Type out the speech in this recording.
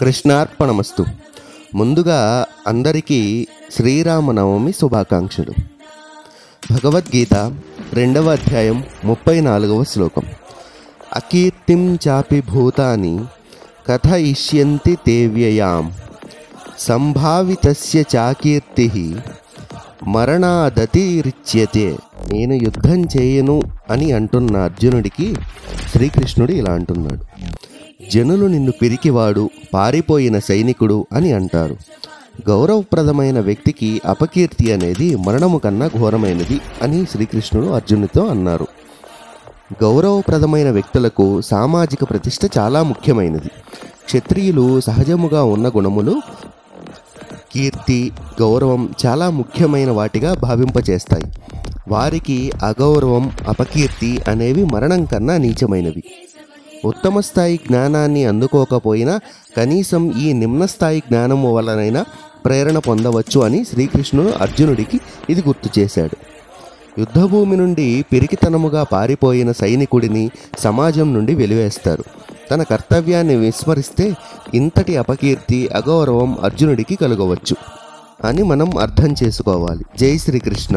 కృష్ణార్పణమస్తు. ముందుగా అందరికీ శ్రీరామనవమి శుభాకాంక్షలు. భగవద్గీత 2వ అధ్యాయం 34వ శ్లోకం. అకీర్తిం చాపి భూతాని కథయిష్యంతి తే వ్యయాం సంభావితస్య చాకీర్తి మరణాదతిరిచ్యతే. నేను యుద్ధం చేయను అని అంటున్న అర్జునుడికి శ్రీకృష్ణుడు ఇలా అంటున్నాడు: జనులు నిన్ను పిరికివాడు, పారిపోయిన సైనికుడు అని అంటారు. గౌరవప్రదమైన వ్యక్తికి అపకీర్తి అనేది మరణము కన్నా ఘోరమైనది అని శ్రీకృష్ణుడు అర్జునుడితో అన్నారు. గౌరవప్రదమైన వ్యక్తులకు సామాజిక ప్రతిష్ట చాలా ముఖ్యమైనది. క్షత్రియులు సహజముగా ఉన్న గుణములు కీర్తి, గౌరవం చాలా ముఖ్యమైన వాటిగా భావింపచేస్తాయి. వారికి అగౌరవం, అపకీర్తి అనేవి మరణం కన్నా నీచమైనవి. ఉత్తమ స్థాయి జ్ఞానాన్ని అందుకోకపోయినా కనీసం ఈ నిమ్న స్థాయి జ్ఞానము వలనైనా ప్రేరణ పొందవచ్చు అని శ్రీకృష్ణుడు అర్జునుడికి ఇది గుర్తు చేశాడు. యుద్ధభూమి నుండి పిరికితనముగా పారిపోయిన సైనికుడిని సమాజం నుండి వెలివేస్తారు. తన కర్తవ్యాన్ని విస్మరిస్తే ఇంతటి అపకీర్తి, అగౌరవం అర్జునుడికి కలుగవచ్చు అని మనం అర్థం చేసుకోవాలి. జై శ్రీకృష్ణ.